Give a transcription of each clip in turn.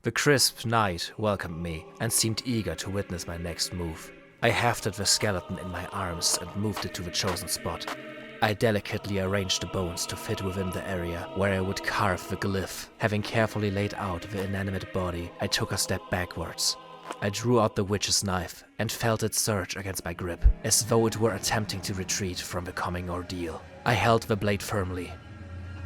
The crisp night welcomed me and seemed eager to witness my next move. I hefted the skeleton in my arms and moved it to the chosen spot. I delicately arranged the bones to fit within the area where I would carve the glyph. Having carefully laid out the inanimate body, I took a step backwards. I drew out the witch's knife and felt it surge against my grip, as though it were attempting to retreat from the coming ordeal. I held the blade firmly.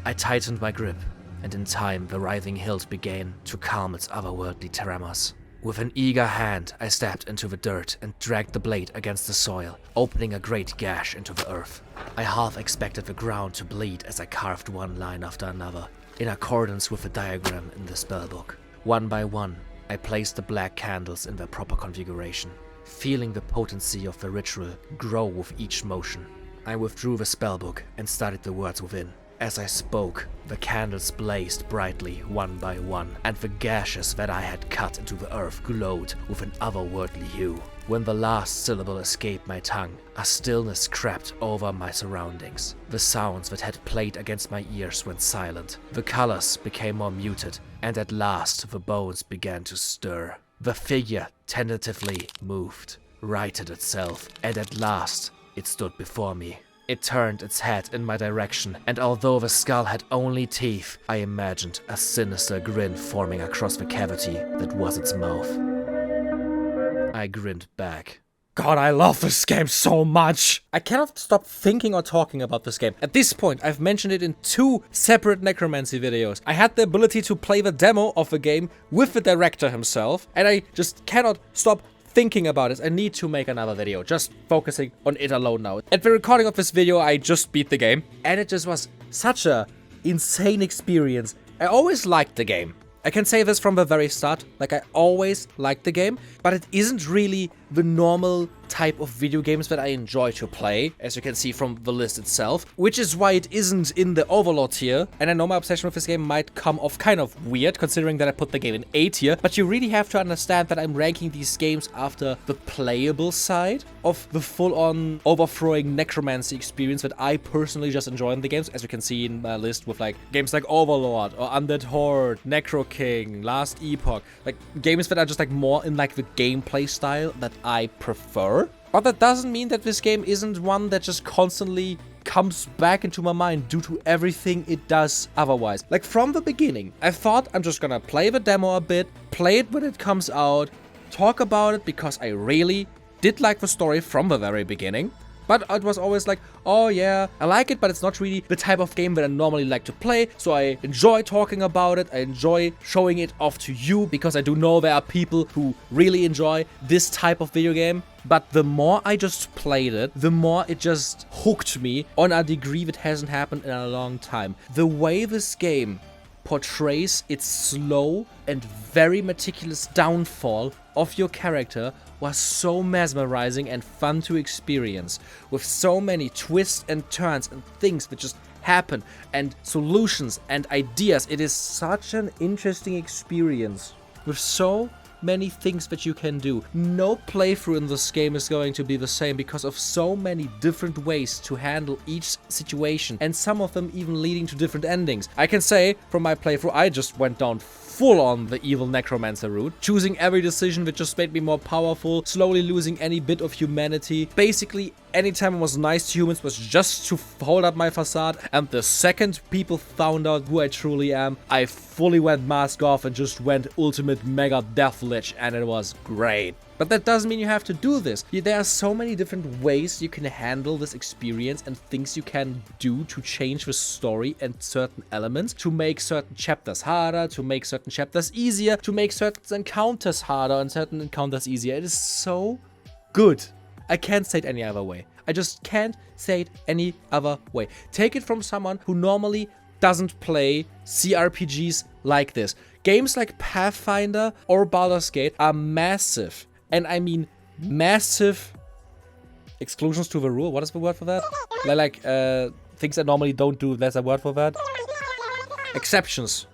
I tightened my grip, and in time the writhing hilt began to calm its otherworldly tremors. With an eager hand, I stepped into the dirt and dragged the blade against the soil, opening a great gash into the earth. I half expected the ground to bleed as I carved one line after another, in accordance with the diagram in the spellbook. One by one, I placed the black candles in their proper configuration, feeling the potency of the ritual grow with each motion. I withdrew the spellbook and studied the words within. As I spoke, the candles blazed brightly one by one, and the gashes that I had cut into the earth glowed with an otherworldly hue. When the last syllable escaped my tongue, a stillness crept over my surroundings. The sounds that had played against my ears went silent. The colors became more muted, and at last the bones began to stir. The figure tentatively moved, righted itself, and at last it stood before me. It turned its head in my direction, and although the skull had only teeth, I imagined a sinister grin forming across the cavity that was its mouth. I grinned back. God, I love this game so much! I cannot stop thinking or talking about this game. At this point, I've mentioned it in 2 separate Necromancy videos. I had the ability to play the demo of the game with the director himself, and I just cannot stop thinking about it. I need to make another video, just focusing on it alone now. At the recording of this video, I just beat the game, and it just was such a insane experience. I always liked the game. I can say this from the very start, like I always liked the game, but it isn't really the normal type of video games that I enjoy to play, as you can see from the list itself, which is why it isn't in the Overlord tier. And I know my obsession with this game might come off kind of weird, considering that I put the game in A tier, but you really have to understand that I'm ranking these games after the playable side of the full-on overthrowing necromancy experience that I personally just enjoy in the games, as you can see in my list with like games like Overlord or Undead Horde, Necro King, Last Epoch, like games that are just like more in like the gameplay style that I prefer. But that doesn't mean that this game isn't one that just constantly comes back into my mind due to everything it does otherwise. Like from the beginning, I thought I'm just gonna play the demo a bit, play it when it comes out, talk about it because I really did like the story from the very beginning. But it was always like, oh yeah, I like it, but it's not really the type of game that I normally like to play. So I enjoy talking about it. I enjoy showing it off to you because I do know there are people who really enjoy this type of video game. But the more I just played it, the more it just hooked me on a degree that hasn't happened in a long time. The way this game portrays its slow and very meticulous downfall of your character was so mesmerizing and fun to experience, with so many twists and turns and things that just happen, and solutions and ideas. It is such an interesting experience with so many things that you can do. No playthrough in this game is going to be the same because of so many different ways to handle each situation, and some of them even leading to different endings. I can say from my playthrough, I just went down full on the evil necromancer route, choosing every decision that just made me more powerful, slowly losing any bit of humanity. Basically, anytime I was nice to humans was just to hold up my facade, and the second people found out who I truly am, I fully went mask off and just went ultimate mega death lich, and it was great. But that doesn't mean you have to do this. There are so many different ways you can handle this experience and things you can do to change the story and certain elements, to make certain chapters harder, to make certain chapters easier, to make certain encounters harder and certain encounters easier. It is so good. I can't say it any other way. I just can't say it any other way. Take it from someone who normally doesn't play CRPGs like this. Games like Pathfinder or Baldur's Gate are massive. And I mean massive exclusions to the rule. What is the word for that? Like things I normally don't do. There's a word for that. Exceptions.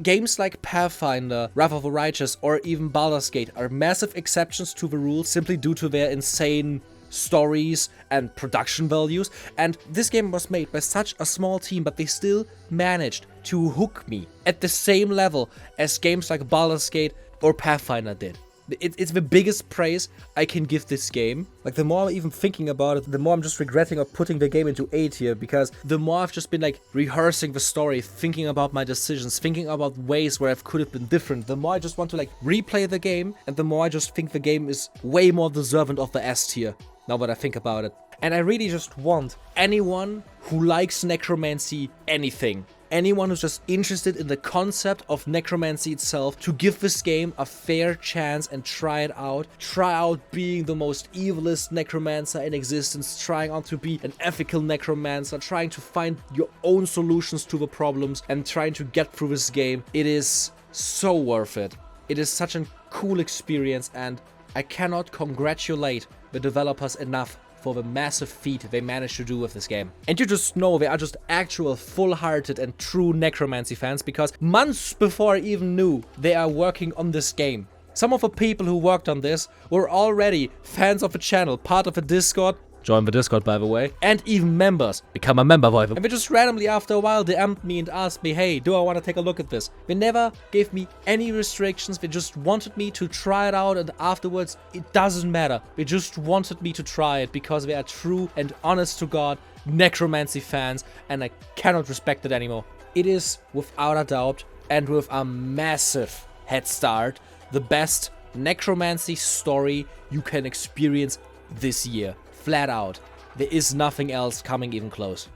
Games like Pathfinder, Wrath of the Righteous, or even Baldur's Gate are massive exceptions to the rule simply due to their insane stories and production values. And this game was made by such a small team, but they still managed to hook me at the same level as games like Baldur's Gate or Pathfinder did. It's the biggest praise I can give this game. Like, the more I'm even thinking about it, the more I'm just regretting of putting the game into A tier, because the more I've just been like rehearsing the story, thinking about my decisions, thinking about ways where I could have been different, the more I just want to like replay the game, and the more I just think the game is way more deserving of the S tier, now that I think about it. And I really just want anyone who likes Necromancy anything, anyone who's just interested in the concept of Necromancy itself, to give this game a fair chance and try it out. Try out being the most evilest Necromancer in existence, trying out to be an ethical Necromancer, trying to find your own solutions to the problems, and trying to get through this game. It is so worth it. It is such a cool experience, and I cannot congratulate the developers enough for the massive feat they managed to do with this game. And you just know they are just actual full-hearted and true Necromancy fans, because months before I even knew they are working on this game, some of the people who worked on this were already fans of the channel, part of the Discord. Join the Discord, by the way. And even members. Become a member, boy. And they just randomly, after a while, DM'd me and asked me, hey, do I want to take a look at this? They never gave me any restrictions. They just wanted me to try it out, and afterwards, it doesn't matter. They just wanted me to try it because they are true and honest-to-God Necromancy fans, and I cannot respect it anymore. It is, without a doubt, and with a massive head start, the best Necromancy story you can experience this year. Flat out. There is nothing else coming even close.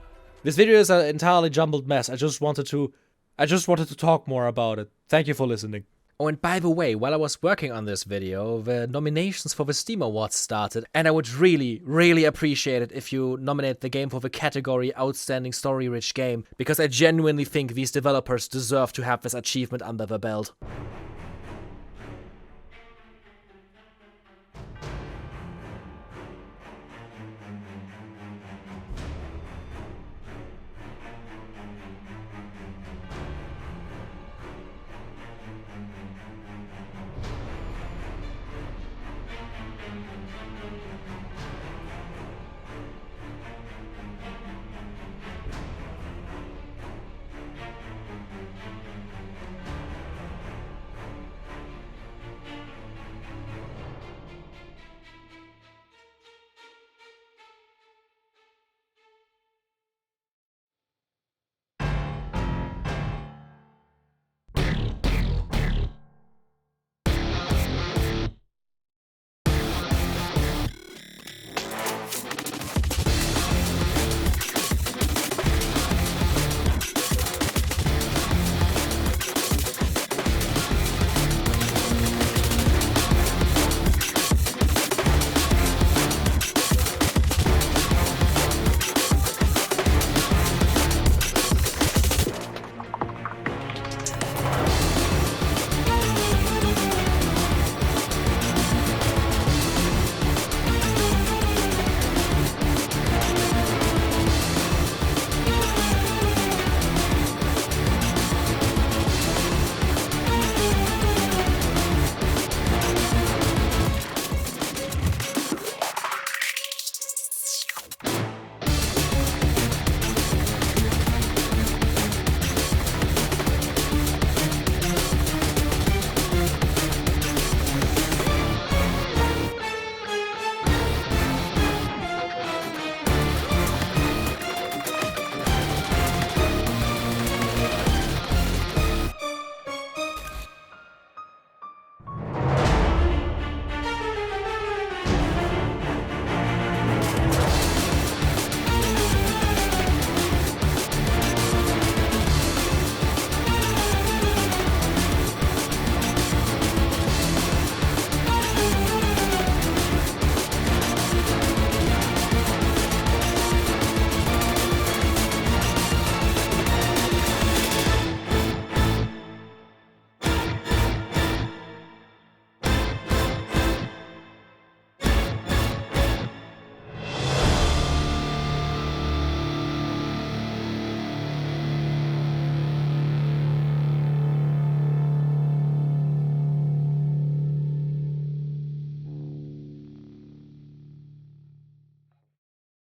This video is an entirely jumbled mess. I just wanted to talk more about it. Thank you for listening. Oh, and by the way, while I was working on this video, the nominations for the Steam Awards started, and I would really, really appreciate it if you nominate the game for the category Outstanding Story-Rich Game, because I genuinely think these developers deserve to have this achievement under their belt.